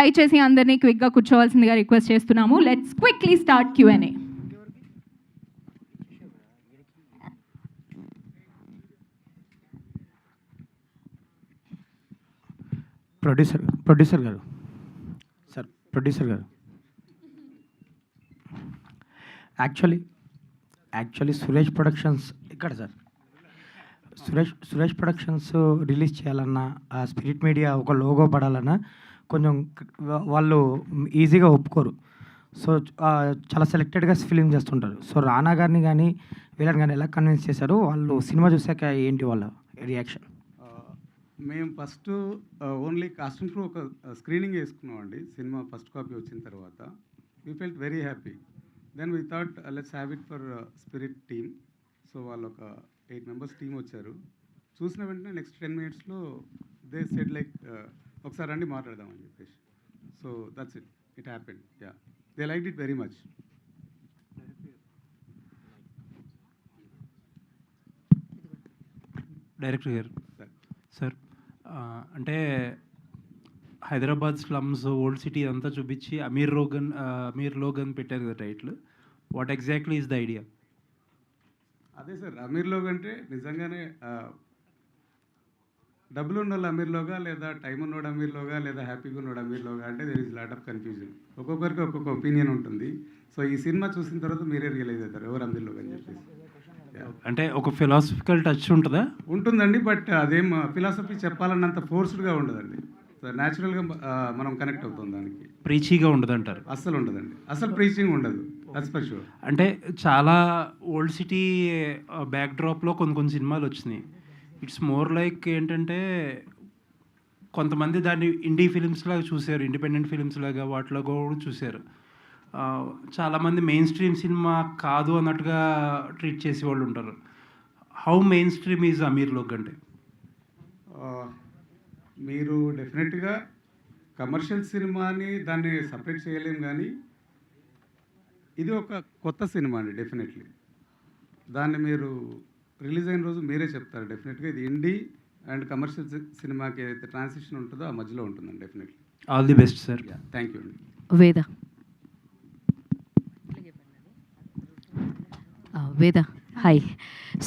దయచేసి అందరినీ క్విక్గా కూర్చోవాల్సిందిగా రిక్వెస్ట్ చేస్తున్నాము. Let's quickly start Q&A. Producer గారు యాక్చువల్లీ సురేష్ ప్రొడక్షన్స్ ఇక్కడ సార్ సురేష్ ప్రొడక్షన్స్ రిలీజ్ చేయాలన్నా ఆ స్పిరిట్ మీడియా ఒక లోగో పడాలన్నా కొంచెం వాళ్ళు ఈజీగా ఒప్పుకోరు. సో చాలా సెలెక్టెడ్గా ఫిలిం చేస్తుంటారు. సో రానా గారిని కానీ వీళ్ళని కానీ ఎలా కన్విన్స్ చేశారు? వాళ్ళు సినిమా చూసాక ఏంటి వాళ్ళ రియాక్షన్? మేము ఫస్ట్ ఓన్లీ కాస్టింగ్ క్రూ ఒక స్క్రీనింగ్ వేసుకున్నామండి. సినిమా ఫస్ట్ కాపీ వచ్చిన తర్వాత we felt very happy. Then we thought let's have it for spirit team. So వాళ్ళు ఒక 8 మెంబర్స్ టీమ్ వచ్చారు. చూసిన వెంటనే నెక్స్ట్ 10 minutesలో దే సెడ్ లైక్ ఒకసారి రండి మాట్లాడదామని చెప్పేసి. So that's it happened. Ya, they like it very much. Director గారు సార్, అంటే హైదరాబాద్ స్లమ్స్, ఓల్డ్ సిటీ అంతా చూపించి అమీర్ లోగన్ పెట్టారు కదా title. What exactly is the idea? అదే సార్, అమీర్ లోగ్ అంటే నిజంగానే డబ్బులు ఉన్నోళ్ళు అమీర్లోగా, లేదా టైం ఉన్నోడు అమీర్లోగా, లేదా హ్యాపీగా ఉన్నోడు అమీర్లోగా అంటే there is lot of confusion. ఒక్కొక్కరికి ఒక్కొక్క ఒపీనియన్ ఉంటుంది. సో ఈ సినిమా చూసిన తర్వాత మీరే రియలైజ్ అవుతారు ఎవరు అమీర్లోగా అని చెప్పేసి. అంటే ఒక ఫిలాసఫికల్ టచ్ ఉంటుందా? ఉంటుందండి, బట్ అదేం ఫిలాసఫీ చెప్పాలన్నంత ఫోర్స్డ్గా ఉండదండి. సో న్యాచురల్గా మనం కనెక్ట్ అవుతాం దానికి. ప్రీచీగా ఉండదు అంటారు? అస్సలు ఉండదండి, అసలు ప్రీచింగ్ ఉండదు. That's for sure. అంటే చాలా ఓల్డ్ సిటీ బ్యాక్డ్రాప్లో కొన్ని సినిమాలు వచ్చినాయి. ఇట్స్ మోర్ లైక్ ఏంటంటే కొంతమంది దాన్ని ఇండీ ఫిలిమ్స్ లాగా చూశారు, ఇండిపెండెంట్ ఫిలిమ్స్ లాగా వాటిలో కూడా చూశారు. చాలామంది మెయిన్ స్ట్రీమ్ సినిమా కాదు అన్నట్టుగా ట్రీట్ చేసే వాళ్ళు ఉంటారు. How mainstream is Amir Log అంటే? మీరు డెఫినెట్గా కమర్షియల్ సినిమాని దాన్ని సపరేట్ చేయలేం, కానీ ఇది ఒక కొత్త సినిమా అండి. డెఫినెట్లీ దాన్ని మీరు రిలీజ్ అయిన రోజు మీరే చెప్తారు. డెఫినెట్గా ఇది ఇండీ అండ్ కమర్షియల్ సినిమాకి ఏదైతే ట్రాన్సిషన్ ఉంటుందో ఆ మధ్యలో ఉంటుందండి. Definitely. All the best sir. Thank you అండి. వేద హాయ్.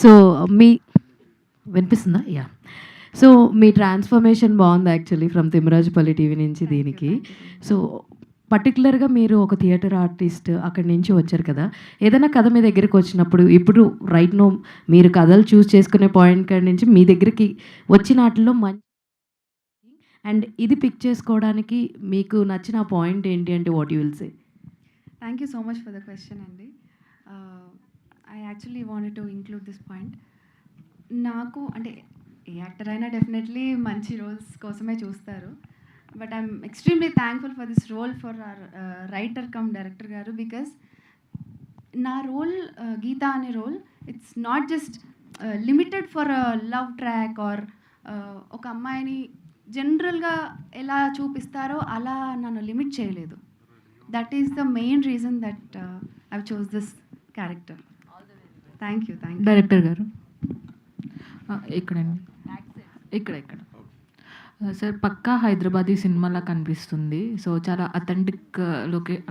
సో మీ వినిపిస్తుందా? యా. సో మీ ట్రాన్స్ఫర్మేషన్ బాగుంది యాక్చువల్లీ ఫ్రమ్ తిమ్మరాజుపల్లి టీవీ నుంచి దీనికి. సో పర్టికులర్గా మీరు ఒక థియేటర్ ఆర్టిస్ట్ అక్కడి నుంచి వచ్చారు కదా, ఏదైనా కథ మీ దగ్గరికి వచ్చినప్పుడు ఇప్పుడు రైట్ నో మీరు కథలు చూస్ చేసుకునే పాయింట్ కాడి నుంచి మీ దగ్గరికి వచ్చిన వాటిలో మంచి అండ్ ఇది పిక్ చేసుకోవడానికి మీకు నచ్చిన పాయింట్ ఏంటి అంటే what you will say? Thank you so much for the question, Andy. I actually wanted to include this point. నాకు అంటే ఏ యాక్టర్ అయినా డెఫినెట్లీ మంచి రోల్స్ కోసమే చూస్తారు. But I'm extremely thankful for this role for our writer cum director గారు. Because నా role Geetha అనే role it's not just limited for love track or ఒక అమ్మాయిని జనరల్గా ఎలా చూపిస్తారో అలా నన్ను లిమిట్ చేయలేదు. That is the main reason that I chose this character. Thank you. Director గారు ఇక్కడండి, ఇక్కడ సార్ పక్కా హైదరాబాదీ సినిమాలా కనిపిస్తుంది. సో చాలా అథెంటిక్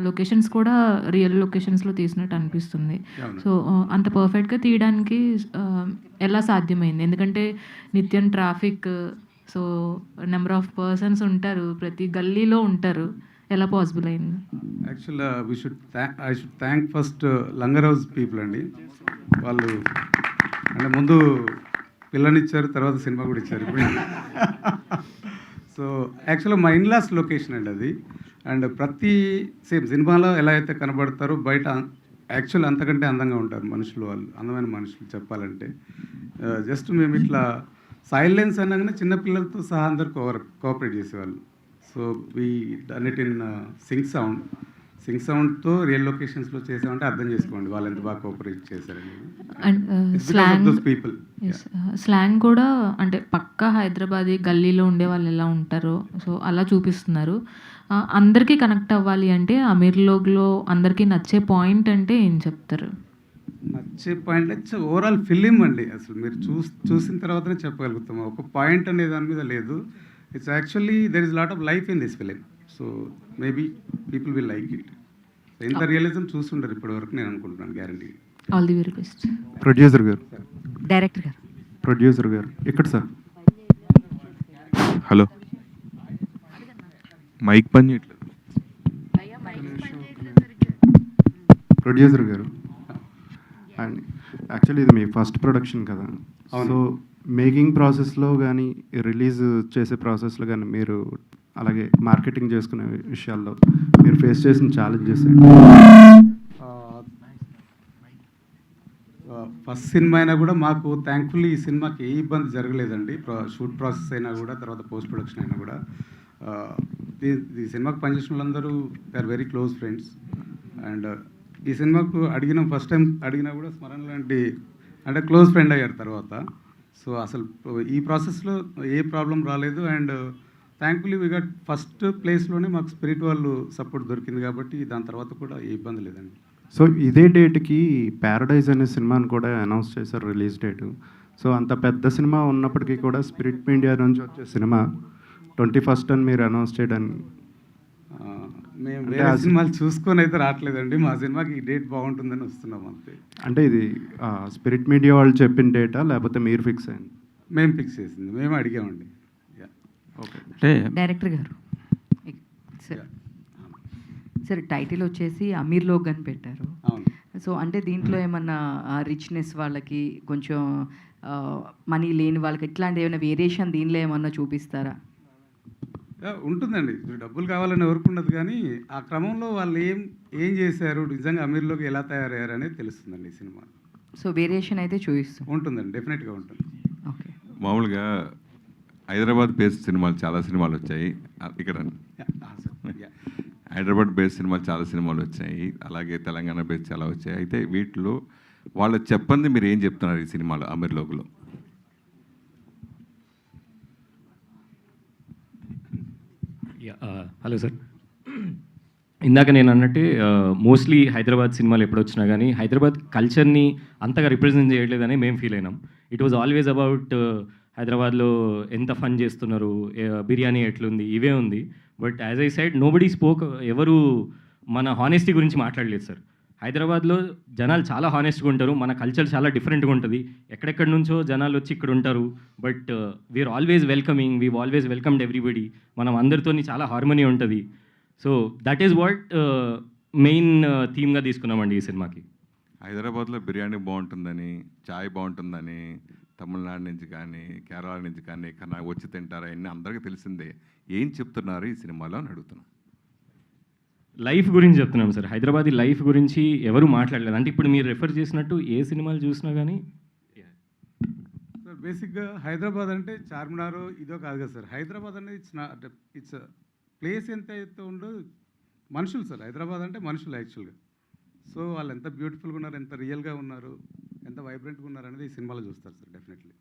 లొకేషన్స్ కూడా రియల్ లొకేషన్స్లో తీసినట్టు అనిపిస్తుంది. సో అంత పర్ఫెక్ట్గా తీయడానికి ఎలా సాధ్యమైంది? ఎందుకంటే నిత్యం traffic, so number of persons ఉంటారు, ప్రతి గల్లీలో ఉంటారు. ఎలా పాసిబుల్ అయింది? యాక్చువల్గా I should thank first langar house people అండి. వాళ్ళు అంటే ముందు పిల్లనిచ్చారు, తర్వాత సినిమా కూడా ఇచ్చారు ఇప్పుడు. సో యాక్చువల్గా మా ఇన్లాస్ లొకేషన్ అండి అది. అండ్ ప్రతి సేమ్ సినిమాలో ఎలా అయితే కనబడతారో బయట యాక్చువల్ అంతకంటే అందంగా ఉంటారు మనుషులు. వాళ్ళు అందమైన మనుషులు చెప్పాలంటే. జస్ట్ మేము ఇట్లా సైలెన్స్ అనగానే చిన్నపిల్లలతో సహా అందరు కోఆపరేట్ చేసేవాళ్ళు. So we done it in sync సౌండ్తో రియల్ లొకేషన్స్లో చేసామంటే అర్థం చేసుకోండి వాళ్ళు ఎంత బాగా కోఆపరేట్ చేశారండి. స్లాంగ్ కూడా అంటే పక్కా హైదరాబాదీ గల్లీలో ఉండే వాళ్ళు ఎలా ఉంటారో సో అలా చూపిస్తున్నారు. అందరికీ కనెక్ట్ అవ్వాలి అంటే అమీర్ లోగ్లో అందరికీ నచ్చే పాయింట్ అంటే ఏం చెప్తారు? నచ్చే పాయింట్ అయితే ఓవరాల్ ఫిలిం అండి. అసలు మీరు చూసిన తర్వాతనే చెప్పగలుగుతాము. ఒక పాయింట్ అనే దాని మీద లేదు. It's actually there is lot of life in this film. So maybe people will like it. ఇంత రియలిజం చూస్తుంటారు ఇప్పటివరకు నేను అనుకుంటున్నాను guarantee. All the very best. Producer గారు, డైరెక్టర్ గారు. ప్రొడ్యూసర్ గారు ఇక్కడ సార్. హలో, మైక్ పని చేయట్లేదు. ప్రొడ్యూసర్ గారు, అండ్ యాక్చువల్లీ ఇది మీ ఫస్ట్ ప్రొడక్షన్ కదా, సో మేకింగ్ ప్రాసెస్లో కానీ రిలీజ్ చేసే ప్రాసెస్లో కానీ మీరు అలాగే మార్కెటింగ్ చేసుకునే విషయాల్లో మీరు ఫేస్ చేసిన ఛాలెంజెస్ ఏంటి? ఫస్ట్ సినిమా అయినా కూడా మాకు థ్యాంక్ఫుల్లీ ఈ సినిమాకి ఏ ఇబ్బంది జరగలేదండి. షూట్ ప్రాసెస్ అయినా కూడా, తర్వాత పోస్ట్ ప్రొడక్షన్ అయినా కూడా. ఈ సినిమాకి పనిచేసిన వాళ్ళందరూ they are very close friends. And ఈ సినిమాకు ఫస్ట్ టైం అడిగినా కూడా స్మరణ లాంటి అంటే క్లోజ్ ఫ్రెండ్ అయ్యారు తర్వాత. సో అసలు ఈ ప్రాసెస్లో ఏ ప్రాబ్లం రాలేదు. And thankfully we got first ప్లేస్లోనే మాకు స్పిరిట్ వాళ్ళు సపోర్ట్ దొరికింది కాబట్టి దాని తర్వాత కూడా ఏ ఇబ్బంది లేదండి. సో ఇదే డేట్కి ప్యారడైజ్ అనే సినిమాని కూడా అనౌన్స్ చేశారు రిలీజ్ డేటు. సో అంత పెద్ద సినిమా ఉన్నప్పటికీ కూడా స్పిరిట్ మీడియా నుంచి వచ్చే సినిమా 21st అని మీరు అనౌన్స్ చేయడానికి మేము వేరే సినిమాలు చూసుకొని అయితే రావట్లేదండి. మా సినిమాకి ఈ డేట్ బాగుంటుందని వస్తున్నాం అంతే. అంటే ఇది స్పిరిట్ మీడియా వాళ్ళు చెప్పిన డేటా లేకపోతే మీరు ఫిక్స్ అయింది? మేము ఫిక్స్ చేసింది, మేము అడిగామండి. ఓకే. అంటే డైరెక్టర్ గారు సార్, సార్ టైటిల్ వచ్చేసి అమీర్ లోగ్ అని పెట్టారు. అవును. సో అంటే దీంట్లో ఏమన్నా రిచ్నెస్ వాళ్ళకి, కొంచెం మనీ లేని వాళ్ళకి ఇట్లాంటి ఏమైనా వేరియేషన్ దీనిలో ఏమన్నా చూపిస్తారా? ఉంటుందండి. డబ్బులు కావాలని ఎవరికి ఉండదు, కానీ ఆ క్రమంలో వాళ్ళు ఏం చేశారు, నిజంగా అమీర్లోకి ఎలా తయారయ్యారు అనేది తెలుస్తుందండి ఈ సినిమా. సో వేరియేషన్ అయితే చూపిస్తాం. ఉంటుందండి, డెఫినెట్గా ఉంటుంది. ఓకే. మామూలుగా హైదరాబాద్ బేస్డ్ సినిమాలు చాలా సినిమాలు వచ్చాయి ఇక్కడ. హైదరాబాద్ బేస్డ్ సినిమాలు చాలా సినిమాలు వచ్చాయి, అలాగే తెలంగాణ బేస్డ్ చాలా వచ్చాయి. అయితే వీటిలో వాళ్ళు చెప్పండి మీరు ఏం చెప్తున్నారు ఈ సినిమాలో అమీర్లోక్లో? హలో సార్, ఇందాక నేను అన్నట్టే మోస్ట్లీ హైదరాబాద్ సినిమాలు ఎప్పుడు వచ్చినా కానీ హైదరాబాద్ కల్చర్ని అంతగా రిప్రజెంట్ చేయలేదని మేము ఫీల్ అయినాం. ఇట్ వాజ్ ఆల్వేస్ అబౌట్ హైదరాబాద్లో ఎంత ఫన్ చేస్తున్నారు, బిర్యానీ ఎట్లుంది, ఇవే ఉంది. But as I side nobody spoke, ఎవరు మన హానెస్టీ గురించి మాట్లాడలేదు సార్. హైదరాబాద్లో జనాలు చాలా హానెస్ట్గా ఉంటారు, మన కల్చర్ చాలా డిఫరెంట్గా ఉంటుంది. ఎక్కడెక్కడి నుంచో జనాలు వచ్చి ఇక్కడ ఉంటారు, but we're always welcoming, we always welcomed everybody. మనం అందరితో చాలా హార్మనీ ఉంటుంది. So that is what main థీమ్గా తీసుకున్నామండి ఈ సినిమాకి. హైదరాబాద్లో బిర్యానీ బాగుంటుందని, చాయ్ బాగుంటుందని తమిళనాడు నుంచి కానీ కేరళ నుంచి కానీ కన్నా వచ్చి తింటారా అన్నీ అందరికీ తెలిసిందే. ఏం చెప్తున్నారు ఈ సినిమాలో అని అడుగుతున్నాను. లైఫ్ గురించి చెప్తున్నాం సార్. హైదరాబాదీ లైఫ్ గురించి ఎవరు మాట్లాడలేదు. అంటే ఇప్పుడు మీరు రెఫర్ చేసినట్టు ఏ సినిమాలు చూసినా కానీ సార్ బేసిక్గా హైదరాబాద్ అంటే చార్మినార్ ఇదో కాదు కదా సార్. హైదరాబాద్ అనేది ఇట్స్ ప్లేస్ ఎంత అయితే ఉండో మనుషులు సార్. హైదరాబాద్ అంటే మనుషులు యాక్చువల్గా. సో వాళ్ళు ఎంత బ్యూటిఫుల్గా ఉన్నారు, ఎంత రియల్గా ఉన్నారు, ఎంత వైబ్రెంట్గా ఉన్నారు అనేది ఈ సినిమాలో చూస్తారు సార్ డెఫినెట్లీ.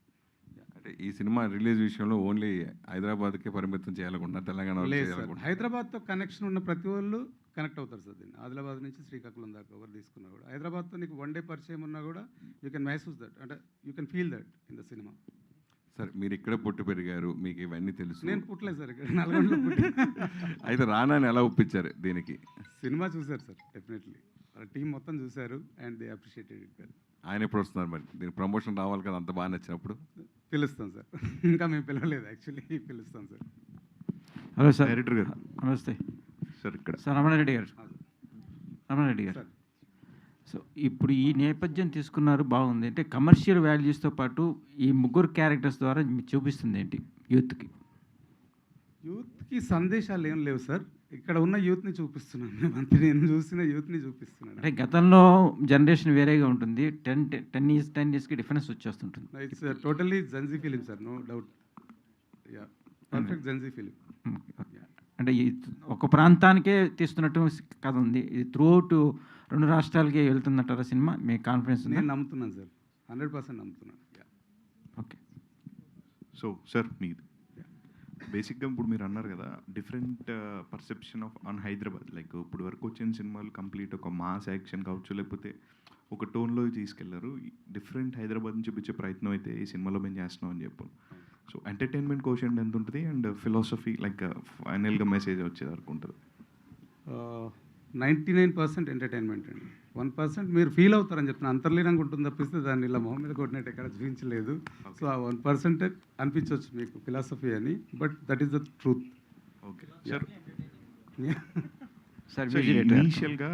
అంటే ఈ సినిమా రిలీజ్ విషయంలో ఓన్లీ హైదరాబాద్కే పరిమితం చేయాలనుకుంటున్నా, తెలంగాణ లేదు సార్. హైదరాబాద్తో కనెక్షన్ ఉన్న ప్రతి వాళ్ళు కనెక్ట్ అవుతారు సార్ దీన్ని. ఆదిలాబాద్ నుంచి శ్రీకాకుళం దాకా ఎవరు తీసుకున్నా కూడా హైదరాబాద్తో నీకు వన్ డే పరిచయం ఉన్నా కూడా యూ కెన్ మైసూస్ దట్, అంటే you can feel that in the cinema. Sir మీరు ఇక్కడ పుట్టి పెరిగారు, మీకు ఇవన్నీ తెలుసు. నేను పుట్టలేదు సార్, ఇక్కడ నల్గొండలో పుట్టి. అయితే రానాని ఎలా ఒప్పించారు దీనికి? సినిమా చూశారు సార్ డెఫినెట్లీ, వాళ్ళ టీం మొత్తం చూశారు and they appreciated it well. ఆయన ఎప్పుడు వస్తున్నారు మరి? దీనికి ప్రమోషన్ రావాలి కదా, అంత బాగా నచ్చినప్పుడు. పిలుస్తాం సార్, ఇంకా మేము పిలవలేదు యాక్చువల్లీ, పిలుస్తాం సార్. హలో సార్, డైరెక్టర్ గారు నమస్తే సార్. ఇక్కడ సార్ రమణారెడ్డి గారు, రమణారెడ్డి గారు. సార్ సో ఇప్పుడు ఈ నేపథ్యం తీసుకున్నారు, బాగుంది. అంటే కమర్షియల్ వాల్యూస్తో పాటు ఈ ముగ్గురు క్యారెక్టర్స్ ద్వారా మీకు చూపిస్తుంది ఏంటి యూత్కి? యూత్కి సందేశాలు ఏం లేవు సార్, ఇక్కడ ఉన్న యూత్ని చూపిస్తున్నాను మేము అంతే. నేను చూసిన యూత్ని చూపిస్తున్నాను. అంటే గతంలో జనరేషన్ వేరేగా ఉంటుంది, 10 yearsకి డిఫరెన్స్ వచ్చేస్తుంటుంది. It's totally Gen Z film sir, no doubt. Yeah, perfect Gen Z film. అంటే ఈ ఒక ప్రాంతానికే తీస్తున్నట్టు కథ ఉంది, ఇది త్రూ అవుట్ 2 రాష్ట్రాలకి వెళ్తుందంటారా సినిమా? మీ కాన్ఫిడెన్స్ ఉంది? నేను నమ్ముతున్నాను సార్, 100% నమ్ముతున్నాను. ఓకే. సో సార్ మీది బేసిక్గా ఇప్పుడు మీరు అన్నారు కదా different perception on Hyderabad, like ఇప్పుడు వరకు వచ్చిన సినిమాలు కంప్లీట్ ఒక మాస్ యాక్షన్ కావచ్చు, లేకపోతే ఒక టోన్లో తీసుకెళ్లారు. డిఫరెంట్ హైదరాబాద్ని చూపించే ప్రయత్నం అయితే ఈ సినిమాలో మేము చేస్తున్నాం అని చెప్పాను. సో ఎంటర్టైన్మెంట్ కోషెంట్ ఎంత ఉంటుంది అండ్ ఫిలాసఫీ లైక్ ఫైనల్గా మెసేజ్ వచ్చే వరకు ఉంటుంది? 99% ఎంటర్టైన్మెంట్ అండి. 1% మీరు ఫీల్ అవుతారని చెప్తున్నా, అంతర్లీనంగా ఉంటుంది తప్పిస్తే దాన్ని ఇలా మొహం మీద కొట్టినట్టు ఎక్కడ చూపించలేదు. సో ఆ 1% అనిపించవచ్చు మీకు ఫిలాసఫీ అని, but that is the truth. Okay sir. Sir ఇనీషియల్గా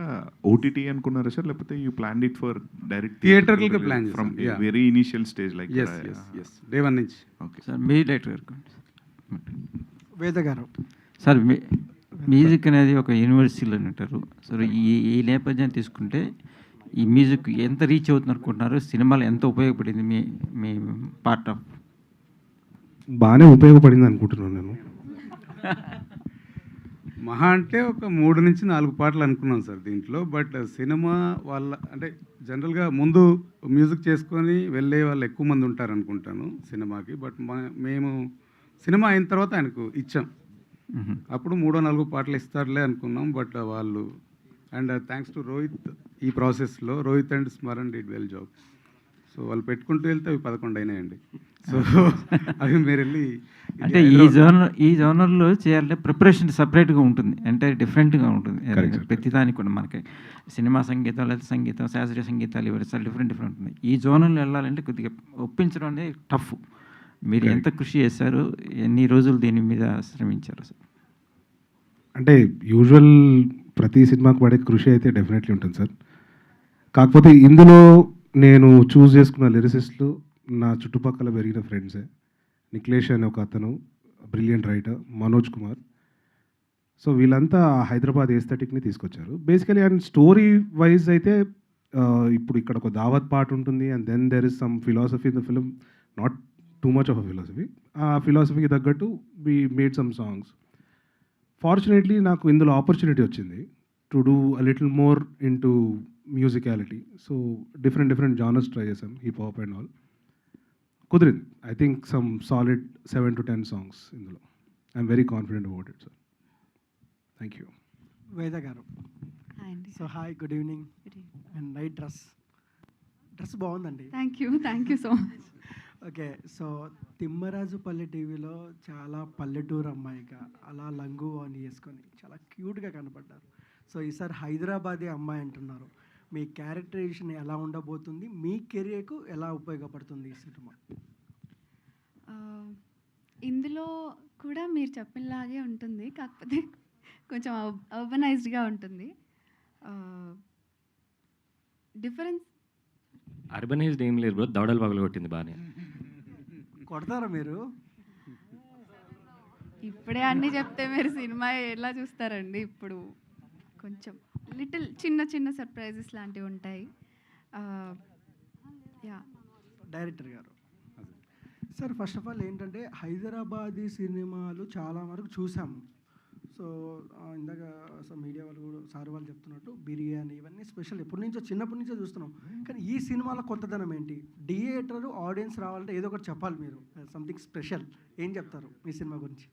ఓటీటీ అనుకున్నారా సార్, లేకపోతే you plan it for direct థియేటర్కి ప్లాన్ ఫ్రమ్ చేస్తాం. Very initial stage like? Yes day 1 నుంచి. ఓకే సార్ మీ డైరెక్టర్ గారు వేద గారు. సార్ మ్యూజిక్ అనేది ఒక యూనివర్సిటీలో అంటారు. సో ఈ నేపథ్యాన్ని తీసుకుంటే ఈ మ్యూజిక్ ఎంత రీచ్ అవుతుంది అనుకుంటున్నారు? సినిమాలు ఎంత ఉపయోగపడింది మీ మీ పార్ట్ ఆఫ్? బాగానే ఉపయోగపడింది అనుకుంటున్నాను నేను. మహా అంటే ఒక 3 నుంచి 4 పాటలు అనుకున్నాం సార్ దీంట్లో. బట్ సినిమా వాళ్ళ అంటే జనరల్గా ముందు మ్యూజిక్ చేసుకొని వెళ్ళే వాళ్ళు ఎక్కువ మంది ఉంటారు అనుకుంటాను సినిమాకి. బట్ మేము సినిమా అయిన తర్వాత ఆయనకు ఇచ్చాం. అప్పుడు 3-4 పాటలు ఇస్తారులే అనుకున్నాం. బట్ వాళ్ళు అండ్ థ్యాంక్స్ టు రోహిత్, ఈ ప్రాసెస్లో Rohit and Smaran did well job. So వాళ్ళు పెట్టుకుంటూ వెళ్తే అవి 11 అయినాయండి. సో అవి మీరు వెళ్ళి అంటే ఈ జోనర్లో చేయాలంటే ప్రిపరేషన్ సపరేట్గా ఉంటుంది, అంటే డిఫరెంట్గా ఉంటుంది ప్రతిదానికి కూడా. మనకి సినిమా సంగీతం లేదా సంగీతం, శాస్త్రీయ సంగీతాలు ఇవి డిఫరెంట్ ఉంటుంది. ఈ జోనర్లో వెళ్ళాలంటే కొద్దిగా ఒప్పించడం అనేది టఫ్. మీరు ఎంత కృషి చేశారు, ఎన్ని రోజులు దీని మీద శ్రమించారు సార్? అంటే యూజువల్ ప్రతి సినిమాకి పడే కృషి అయితే డెఫినెట్లీ ఉంటుంది సార్. కాకపోతే ఇందులో నేను చూస్ చేసుకున్న లిరిసిస్టులు నా చుట్టుపక్కల పెరిగిన ఫ్రెండ్సే. నిఖిలేష్ అనే ఒక అతను brilliant writer, Manoj Kumar. So వీళ్ళంతా హైదరాబాద్ ఏస్థెటిక్ని తీసుకొచ్చారు బేసికలీ. అండ్ స్టోరీ వైజ్ అయితే ఇప్పుడు ఇక్కడ ఒక దావత్ పార్ట్ ఉంటుంది and then there is some philosophy in the film, not too much of a philosophy. ఆ ఫిలాసఫీకి తగ్గట్టు we made some songs. Fortunately నాకు ఇందులో ఆపర్చునిటీ వచ్చింది to do a little more into musicality. So different genres try చేసాం, hip hop and all. కుదిరింది. I think some solid 7 to 10 songs ఇందులో. I'm very confident about it sir. Thank you. Veda garu. Hi అండి. So hi, good evening. And night dress బాగుందండి. Thank you so much. Okay, so Thimmarajupalli టీవీలో చాలా పల్లెటూరు అమ్మాయిగా అలా lung అని వేసుకొని చాలా క్యూట్గా కనపడ్డారు. సో ఈసారి హైదరాబాదీ అమ్మాయి అంటున్నారు. మీ క్యారెక్టరైజేషన్ ఎలా ఉండబోతుంది, మీ కెరియర్కు ఎలా ఉపయోగపడుతుంది ఈ సినిమా? ఇందులో కూడా మీరు చెప్పినలాగే ఉంటుంది, కాకపోతే కొంచెం అర్బనైజ్డ్గా ఉంటుంది. డిఫరెన్స్ అర్బనైజ్డ్ ఏం లేదు బ్రో, దవడలు పగలు కొట్టింది బాగానే. కొడతారా మీరు? ఇప్పుడే అన్నీ చెప్తే మీరు సినిమా ఎలా చూస్తారండి? ఇప్పుడు కొంచెం లిటిల్ చిన్న సర్ప్రైజెస్ లాంటివి ఉంటాయి. యా. డైరెక్టర్ గారు సార్, ఫస్ట్ ఆఫ్ ఆల్ ఏంటంటే హైదరాబాదీ సినిమాలు చాలా వరకు చూసాము. సో ఇందాక మీడియా వాళ్ళు కూడా సార్ వాళ్ళు చెప్తున్నట్టు బిర్యానీ ఇవన్నీ స్పెషల్ చిన్నప్పటి నుంచో చూస్తున్నాం. కానీ ఈ సినిమాలో కొత్తదనం ఏంటి? థియేటర్ ఆడియన్స్ రావాలంటే ఏదో ఒకటి చెప్పాలి మీరు, సంథింగ్ స్పెషల్. ఏం చెప్తారు మీ సినిమా గురించి?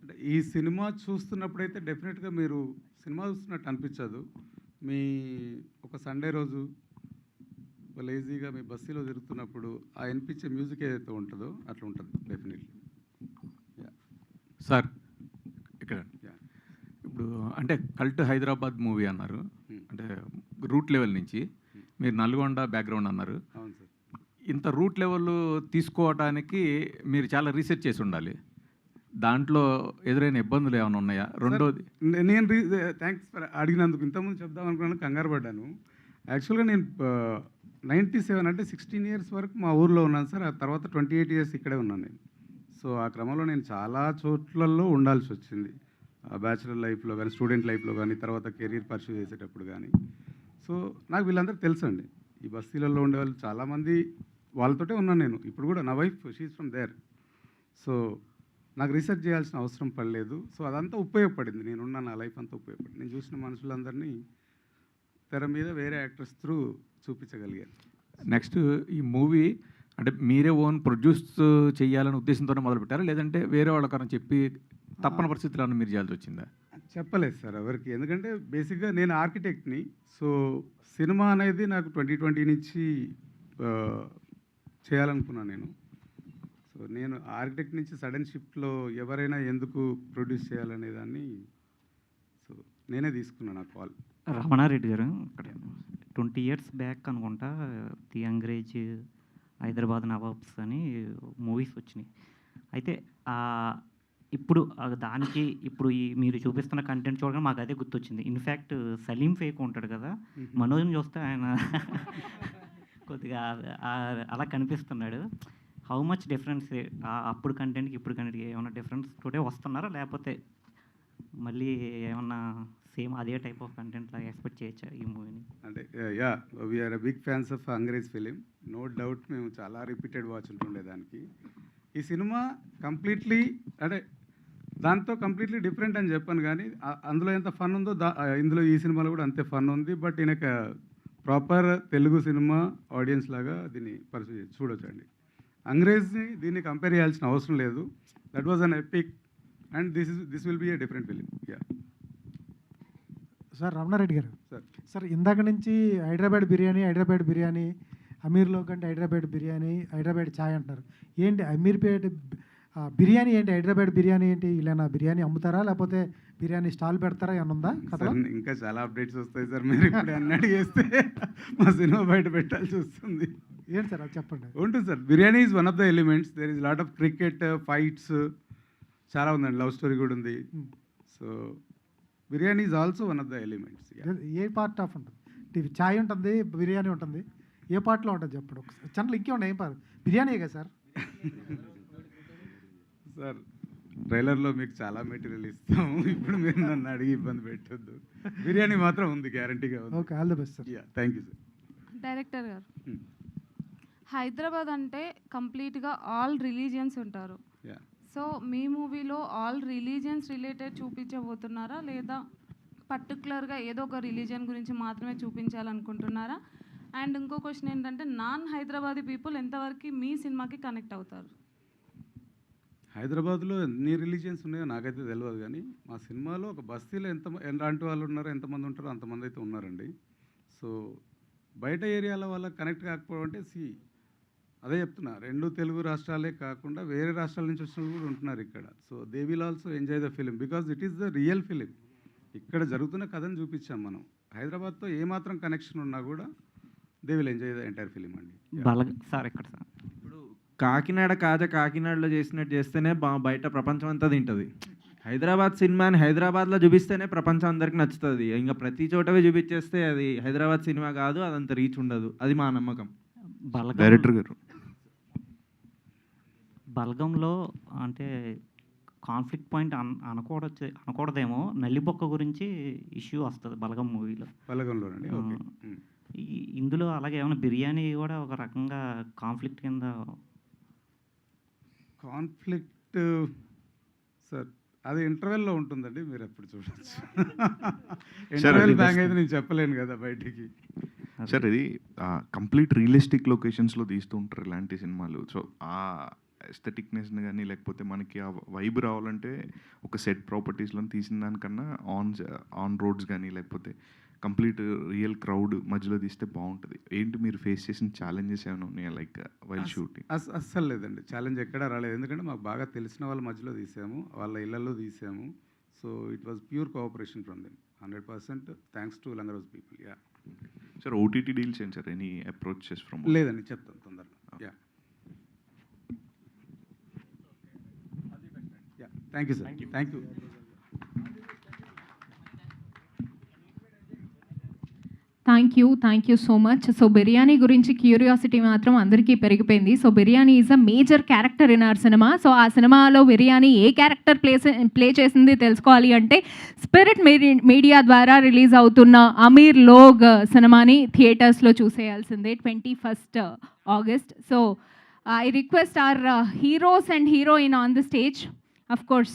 అంటే ఈ సినిమా చూస్తున్నప్పుడైతే డెఫినెట్గా మీరు సినిమా చూస్తున్నట్టు అనిపించదు. మీ ఒక సండే రోజు లేజీగా మీ బస్సులో తిరుగుతున్నప్పుడు ఆ వినిపించే మ్యూజిక్ ఏదైతే ఉంటుందో అట్లా ఉంటుంది డెఫినెట్లీ. సార్ ఇక్కడ ఇప్పుడు అంటే కల్ట్ హైదరాబాద్ మూవీ అన్నారు, అంటే రూట్ లెవెల్ నుంచి మీరు నల్గొండ బ్యాక్గ్రౌండ్ అన్నారు. అవును సార్. ఇంత రూట్ లెవెల్ తీసుకోవడానికి మీరు చాలా రీసెర్చ్ చేసి ఉండాలి. దాంట్లో ఎదురైన ఇబ్బందులు ఏమైనా ఉన్నాయా? రెండోది నేను థ్యాంక్స్ ఫర్ అడిగినందుకు. ఇంతకుముందు చెప్దాం అనుకున్నాను, కంగారు పడ్డాను. యాక్చువల్గా నేను 97 అంటే 16 years వరకు మా ఊర్లో ఉన్నాను సార్. ఆ తర్వాత 28 years ఇక్కడే ఉన్నాను నేను. సో ఆ క్రమంలో నేను చాలా చోట్లలో ఉండాల్సి వచ్చింది, బ్యాచులర్ లైఫ్లో కానీ, స్టూడెంట్ లైఫ్లో కానీ, తర్వాత కెరీర్ పర్సూ చేసేటప్పుడు కానీ. సో నాకు వీళ్ళందరూ తెలుసు అండి, ఈ బస్తీలలో ఉండేవాళ్ళు చాలామంది, వాళ్ళతోటే ఉన్నాను నేను. ఇప్పుడు కూడా నా wife she's from there. So నాకు రీసెర్చ్ చేయాల్సిన అవసరం పడలేదు. సో అదంతా ఉపయోగపడింది, నేనున్న నా లైఫ్ అంతా ఉపయోగపడింది. నేను చూసిన మనుషులందరినీ తెర మీద వేరే యాక్టర్స్ త్రూ చూపించగలిగాను. నెక్స్ట్ ఈ మూవీ అంటే మీరే ఓన్ ప్రొడ్యూస్ చేయాలనే ఉద్దేశంతోనే మొదలుపెట్టారా, లేదంటే వేరే వాళ్ళకన్నా చెప్పి తప్పని పరిస్థితులను మీరు చేయాల్సి వచ్చిందా? చెప్పలేదు సార్ ఎవరికి, ఎందుకంటే బేసిక్గా నేను ఆర్కిటెక్ట్ని. సో సినిమా అనేది నాకు 2020 నుంచి చేయాలనుకున్నాను నేను. సో నేను ఆర్కిటెక్ట్ నుంచి సడన్ షిఫ్ట్లో ఎవరైనా ఎందుకు ప్రొడ్యూస్ చేయాలనే దాన్ని సో నేనే తీసుకున్నాను ఆ కాల్. రమణారెడ్డి గారు అక్కడ 20 years బ్యాక్ అనుకుంటా ది అంగ్రేజ్, హైదరాబాద్ నవాబ్స్ అని మూవీస్ వచ్చినాయి. అయితే ఇప్పుడు దానికి ఇప్పుడు ఈ మీరు చూపిస్తున్న కంటెంట్ చూడగానే మాకు అదే గుర్తొచ్చింది. ఇన్ఫ్యాక్ట్ సలీం ఫేక్ ఉంటాడు కదా, మనోజ్ని చూస్తే ఆయన కొద్దిగా అలా కనిపిస్తున్నాడు. హౌ మచ్ డిఫరెన్స్ అప్పుడు కంటెంట్కి ఇప్పుడు కంటెంట్కి ఏమైనా డిఫరెన్స్ తోటే వస్తున్నారా, లేకపోతే మళ్ళీ ఏమన్నా సేమ్ అదే టైప్ ఆఫ్ కంటెంట్ లాగా ఎక్స్పెక్ట్ చేయొచ్చా ఈ మూవీని? అంటే ya we're big fans of Angrez film, no doubt. మేము చాలా రిపీటెడ్ వాచ్ ఉంటుండే దానికి. ఈ సినిమా కంప్లీట్లీ అంటే దాంతో కంప్లీట్లీ డిఫరెంట్ అని చెప్పాను, కానీ అందులో ఎంత ఫన్ ఉందో ఇందులో ఈ సినిమాలో కూడా అంతే ఫన్ ఉంది. బట్ ఈయన ప్రాపర్ తెలుగు సినిమా ఆడియన్స్ లాగా దీన్ని చూడొచ్చండి. అంగ్రేజ్ని దీన్ని కంపేర్ చేయాల్సిన అవసరం లేదు. That was an epic and this will be a different film. Ya sir Ramana Reddy గారు, సార్ సార్ ఇందాక నుంచి హైదరాబాద్ బిర్యానీ, అమీర్లో కంటే హైదరాబాద్ బిర్యానీ, హైదరాబాద్ ఛాయ్ అంటున్నారు. ఏంటి అమీర్పేట బిర్యానీ ఏంటి, హైదరాబాద్ బిర్యానీ ఏంటి? ఇలా బిర్యానీ అమ్ముతారా లేకపోతే బిర్యానీ స్టాల్ పెడతారా ఏమన్నా ఉందా కథలో? ఇంకా చాలా అప్డేట్స్ వస్తాయి సార్. మీరు ఇప్పుడు అన్నట్టు చేస్తే మా సినిమా బయట పెట్టాల్సి వస్తుంది. ఏంటి సార్ అది చెప్పండి. ఉంటుంది sir. Biryani is one of the elements. There is lot of cricket, fights చాలా ఉందండి, లవ్ స్టోరీ కూడా ఉంది. So biryani is also one of the elements. A part of ఉంటుంది? ఛాయ్ ఉంటుంది, బిర్యానీ ఉంటుంది, ఏ పార్ట్లో ఉంటుంది చెప్పండి ఒకసారి. ఛానల్ ఇంకే ఉన్నాయి, ఏం పార్ట్? బిర్యానీ కదా సార్? సార్ ట్రైలర్లో మీకు చాలా మెటీరియల్ ఇస్తాము, ఇప్పుడు మీరు నన్ను అడిగి ఇబ్బంది పెట్టొద్దు. బిర్యానీ మాత్రం ఉంది, గ్యారంటీగా ఉంది. Okay, all the best sir. Yeah thank you sir. Director గారు, హైదరాబాద్ అంటే కంప్లీట్గా ఆల్ రిలీజియన్స్ ఉంటారు. సో మీ మూవీలో ఆల్ రిలీజియన్స్ రిలేటెడ్ చూపించబోతున్నారా, లేదా పర్టికులర్గా ఏదో ఒక రిలీజియన్ గురించి మాత్రమే చూపించాలనుకుంటున్నారా? అండ్ ఇంకో క్వశ్చన్ ఏంటంటే, నాన్ హైదరాబాదీ పీపుల్ ఎంతవరకు మీ సినిమాకి కనెక్ట్ అవుతారు? హైదరాబాద్లో ఎన్ని రిలీజియన్స్ ఉన్నాయో నాకైతే తెలియదు, కానీ మా సినిమాలో ఒక బస్తీలో ఎలాంటి వాళ్ళు ఉన్నారో, ఎంతమంది ఉంటారో అంతమంది అయితే ఉన్నారండి. సో బయట ఏరియాల వాళ్ళకి కనెక్ట్ కాకపోవడం అంటే అదే చెప్తున్నా, 2 తెలుగు రాష్ట్రాలే కాకుండా వేరే రాష్ట్రాల నుంచి వచ్చిన వాళ్ళు కూడా ఉంటున్నారు ఇక్కడ. So they will also enjoy the film because it is the real film. ఇక్కడ జరుగుతున్న కథను చూపించాం మనం. హైదరాబాద్తో ఏమాత్రం కనెక్షన్ ఉన్నా కూడా they will enjoy the entire film అండి. సార్ ఎక్కడ సార్? ఇప్పుడు కాకినాడ కాకినాడలో చేసినట్టు చేస్తేనే బయట ప్రపంచం అంతా తింటుంది. హైదరాబాద్ సినిమాని హైదరాబాద్లో చూపిస్తేనే ప్రపంచం అందరికి నచ్చుతుంది. ఇంకా ప్రతి చోటవే చూపించేస్తే అది హైదరాబాద్ సినిమా కాదు, అదంత రీచ్ ఉండదు. అది మా నమ్మకం. డైరెక్టర్ గారు, బలగంలో అంటే కాన్ఫ్లిక్ట్ పాయింట్ అనకూడదేమో, నల్లిబొక్క గురించి ఇష్యూ వస్తుంది బలగం మూవీలో. బలగంలోనండి. ఇందులో అలాగే ఏమైనా బిర్యానీ కూడా ఒక రకంగా కాన్ఫ్లిక్ట్ కింద? కాన్ఫ్లిక్ట్ సార్ అది ఇంటర్వెల్లో ఉంటుందండి, మీరు ఎప్పుడు చూడొచ్చు. ఇంటర్వెల్ బ్యాంగ్ అయితే నేను చెప్పలేను కదా బయటికి. సార్ ఇది కంప్లీట్ రియలిస్టిక్ లొకేషన్స్లో తీస్తూ ఉంటారు ఇలాంటి సినిమాలు. సో ఆ ఎస్థెటిక్నెస్ని కానీ లేకపోతే మనకి ఆ వైబ్ రావాలంటే ఒక సెట్ ప్రాపర్టీస్లో తీసిన దానికన్నా ఆన్ రోడ్స్ కానీ లేకపోతే కంప్లీట్ రియల్ క్రౌడ్ మధ్యలో తీస్తే బాగుంటుంది. ఏంటి మీరు ఫేస్ చేసిన ఛాలెంజెస్ ఏమైనా ఉన్నాయా లైక్ వైల్ షూటింగ్? అస్సలు లేదండి, ఛాలెంజ్ ఎక్కడా రాలేదు. ఎందుకంటే మాకు బాగా తెలిసిన వాళ్ళ మధ్యలో తీసాము, వాళ్ళ ఇళ్లలో తీసాము. So it was pure cooperation from them. 100% thanks to లంగరోజ్ people. Yeah sir OTT deals ఏంటి సార్? Any approaches from? లేదండి, చెప్తాను తొందరగా. Yeah thank you sir. Thank you. Thank you so much. So biryani గురించి క్యూరియాసిటీ మాత్రం అందరికీ పెరిగిపోయింది. So biryani is a major character in our cinema. So ఆ సినిమాలో బిర్యానీ ఏ క్యారెక్టర్ ప్లే చేసింది తెలుసుకోవాలి అంటే స్పిరిట్ మీడియా ద్వారా రిలీజ్ అవుతున్న అమీర్ లోగ్ సినిమాని థియేటర్స్లో చూసేయాల్సిందే 21st August. So I request our heroes and heroine on the stage. Of course,